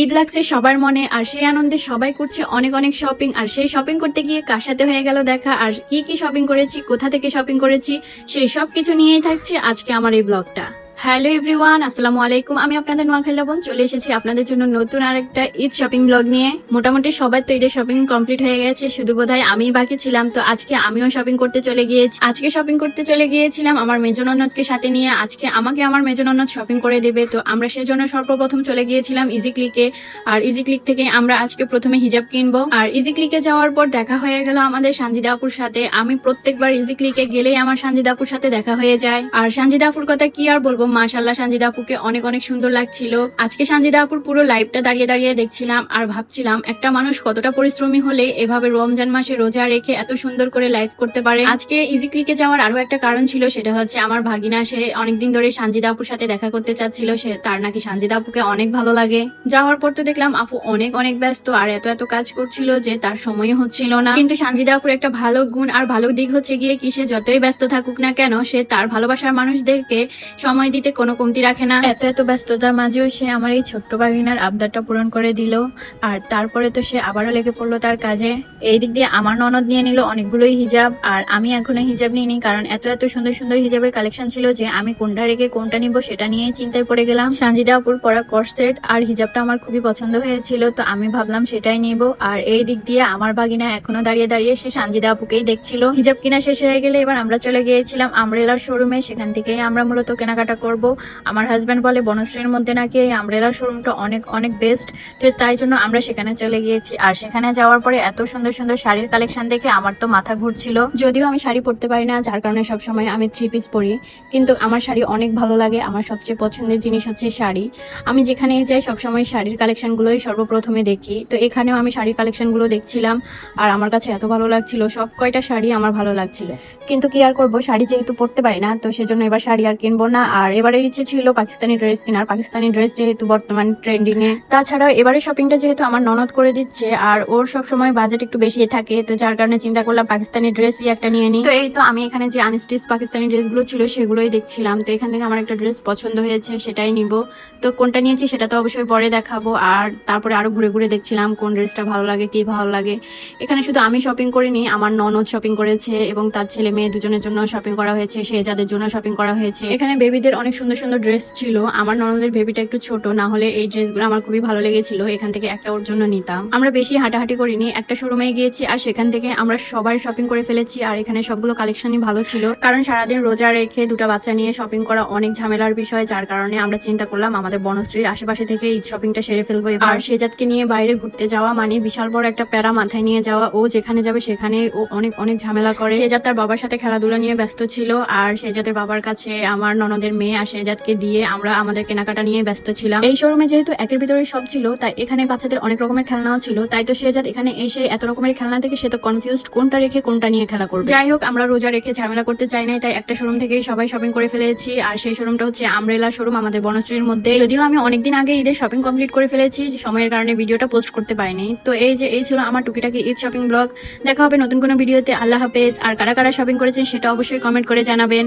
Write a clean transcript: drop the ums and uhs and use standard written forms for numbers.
ঈদ লাগছে সবার মনে, আর সেই আনন্দে সবাই করছে অনেক অনেক শপিং। আর সেই শপিং করতে গিয়ে কার সাথে হয়ে গেল দেখা, আর কি কি শপিং করেছি, কোথা থেকে শপিং করেছি, সেই সব কিছু নিয়েই থাকছে আজকে আমার এই ব্লগটা। হ্যালো এভরিওয়ান, আসসালামু আলাইকুম। আমি আপনাদের নোয়াখালী বোন চলে এসেছি আপনাদের জন্য নতুন আরেকটা ঈদ শপিং ব্লগ নিয়ে। মোটামুটি সবার তো ঈদের শপিং কমপ্লিট হয়ে গেছে, শুধু বোধহয় আমিই বাকি ছিলাম। তো আজকে আমিও শপিং করতে চলে গিয়েছি। আজকে শপিং করতে চলে গিয়েছিলাম আমার মেজো ননদকে সাথে নিয়ে। আজকে আমাকে আমার মেজো ননদ শপিং করে দেবে, তো আমরা সেজন্য সর্বপ্রথম চলে গিয়েছিলাম ইজি ক্লিকে। আর ইজি ক্লিক থেকে আমরা আজকে প্রথমে হিজাব কিনবো। আর ইজি ক্লিকে যাওয়ার পর দেখা হয়ে গেল আমাদের সানজিদা আপুর সাথে। আমি প্রত্যেকবার ইজি ক্লিকে গেলেই আমার সানজিদা আপুর সাথে দেখা হয়ে যায়। আর সানজিদা আপুর কথা কি আর বলবো, মাশাআল্লাহ সানজিদা আপুকে অনেক অনেক সুন্দর লাগছিল। আজকে সানজিদা আপুর পুরো লাইভটা দাঁড়িয়ে দাঁড়িয়ে দেখছিলাম আর ভাবছিলাম একটা মানুষ কতটা পরিশ্রমী হলে এভাবে রমজান মাসে রোজা রেখে এত সুন্দর করে লাইভ করতে পারে। আজকে ইজি ক্লিকে যাওয়ার আরো একটা কারণ ছিল, সেটা হচ্ছে আমার ভাগিনা, সে অনেকদিন ধরে সানজিদা আপুর সাথে দেখা করতে চাচ্ছিল। সে তার নাকি সানজিদা আপুকে অনেক ভালো লাগে। যাওয়ার পর তো দেখলাম আপু অনেক অনেক ব্যস্ত আর এত এত কাজ করছিল যে তার সময় হচ্ছিল না। কিন্তু সানজিদা আপুর একটা ভালো গুণ আর ভালো দিক হচ্ছে গিয়ে কি, সে যতই ব্যস্ত থাকুক না কেন সে তার ভালোবাসার মানুষদেরকে সময় দিতে কোনো কমতি রাখে না। এত এত ব্যস্ততার মাঝেও সে আমার এই ছোট্ট ভাগিনার আবদারটা পূরণ করে দিল। আর তারপরে তো সে আবারও লেগে পড়লো তার কাজে। এই দিক দিয়ে আমার ননদ নিয়ে নিল অনেকগুলোই হিজাব, আর আমি এখনো হিজাব নিইনি, কারণ এত এত সুন্দর সুন্দর হিজাবের কালেকশন ছিল যে আমি কোনটা রেখে কোনটা নিব সেটা নিয়েই চিন্তায় পড়ে গেলাম। সানজিদা আপুর পরা কর্সেট আর হিজাবটা আমার খুবই পছন্দ হয়েছিল, তো আমি ভাবলাম সেটাই নিব। আর এই দিক দিয়ে আমার ভাগিনা এখনো দাঁড়িয়ে দাঁড়িয়ে সে সানজিদা আপুকেই দেখছিল। হিজাব কিনা শেষ হয়ে গেলে এবার আমরা চলে গিয়েছিলাম আমব্রেলার শোরুমে। সেখান থেকেই আমরা মূলত কেনাকাটা করব। আমার হাজব্যান্ড বলে বনশ্রীর মধ্যে নাকি এই আমব্রেলার শোরুমটা অনেক অনেক বেস্ট, তো তাই জন্য আমরা সেখানে চলে গিয়েছি। আর সেখানে যাওয়ার পরে এত সুন্দর সুন্দর শাড়ির কালেকশন দেখে আমার তো মাথা ঘুরছিল। যদিও আমি শাড়ি পরতে পারি না, যার কারণে সবসময় আমি 3 পিস পরি, কিন্তু আমার শাড়ি অনেক ভালো লাগে। আমার সবচেয়ে পছন্দের জিনিস হচ্ছে শাড়ি। আমি যেখানে যাই সবসময় শাড়ির কালেকশন গুলোই সর্বপ্রথমে দেখি। তো এখানেও আমি শাড়ির কালেকশন গুলো দেখছিলাম আর আমার কাছে এত ভালো লাগছিল, সব কয়টা শাড়ি আমার ভালো লাগছিল। কিন্তু কি আর করবো, শাড়ি যেহেতু পরতে পারি না, তো সেজন্য এবার শাড়ি আর কিনবো না। আর এবারের ইচ্ছে ছিল পাকিস্তানি ড্রেস কেনার, পাকিস্তানি ড্রেস যেহেতু বর্তমান ট্রেন্ডিং এ। তাছাড়াও এবারে শপিংটা যেহেতু আমার ননদ করে দিচ্ছে আর ওর সব সময় বাজেট একটু বেশি থাকে, তো যার কারণে চিন্তা করলাম পাকিস্তানি ড্রেসই একটা নিয়ে নিই। তো এই তো আমি এখানে যে আনস্টিচ পাকিস্তানি ড্রেসগুলো ছিল সেগুলোই দেখছিলাম। তো এখান থেকে আমার একটা ড্রেস পছন্দ হয়েছে, সেটাই নিব। তো কোনটা নিয়েছি সেটা তো অবশ্যই পরে দেখাবো। আর তারপরে আরো ঘুরে ঘুরে দেখছিলাম কোন ড্রেসটা ভালো লাগে, কি ভালো লাগে। এখানে শুধু আমি শপিং করিনি, আমার ননদ শপিং করেছে এবং তার ছেলে মেয়ে দুজনের জন্য শপিং করা হয়েছে, সে যাদের জন্য শপিং করা হয়েছে। এখানে বেবিদের অনেক সুন্দর সুন্দর ড্রেস ছিল। আমার ননদের বেবিটা একটু ছোট, না হলে এই ড্রেসগুলো আমার খুবই ভালো লেগেছিল, এখান থেকে একটা ওর জন্য নিতাম। আমরা বেশি হাঁটাহাঁটি করিনি, একটা শোরুমে গিয়েছি আর সেখান থেকে আমরা সবাই শপিং করে ফেলেছি। আর এখানে সবগুলো কালেকশনই ভালো ছিল, কারণ সারাদিন রোজা রেখে দুটা বাচ্চা নিয়ে শপিং করা অনেক ঝামেলার বিষয়, যার কারণে আমরা চিন্তা করলাম আমাদের বনশ্রীর আশেপাশে থেকে এই শপিংটা সেরে ফেলবো। আর সেজাতকে নিয়ে বাইরে ঘুরতে যাওয়া মানে বিশাল বড় একটা প্যারা মাথায় নিয়ে যাওয়া। ও যেখানে যাবে সেখানে ও অনেক অনেক ঝামেলা করে। সেজাত তার বাবার সাথে খেলাধুলা নিয়ে ব্যস্ত ছিল, আর সেজাতের বাবার কাছে আমার ননদের মেয়ে আর সেজাতকে দিয়ে আমরা আমাদের কেনাকাটা নিয়ে ব্যস্ত ছিলাম। এই শোরুমে যেহেতু একের ভিতরে সব ছিল, তাই এখানে বাচ্চাদের অনেক রকমের খেলনাও ছিল। তাই তো সেজাত এখানে এসে এত রকমের খেলনা থেকে সে তো কনফিউজড কোনটা রেখে কোনটা নিয়ে খেলা করবে। যাই হোক, আমরা রোজা রেখে ঝামেলা করতে চাই নাই, তাই একটা শোরুম থেকেই সবাই শপিং করে ফেলেছি। আর সেই শোরুমটা হচ্ছে আমব্রেলা শোরুম আমাদের বনশ্রীর মধ্যে। যদিও আমি অনেকদিন আগে ঈদের শপিং কমপ্লিট করে ফেলেছি, সময়ের কারণে ভিডিওটা পোস্ট করতে পারিনি। তো এই ছিল আমার টুকিটাকি ঈদ শপিং ব্লগ। দেখা হবে নতুন কোনো ভিডিওতে। আল্লাহ হাফেজ। আর কারা কারা শপিং করেছেন সেটা অবশ্যই কমেন্ট করে জানাবেন।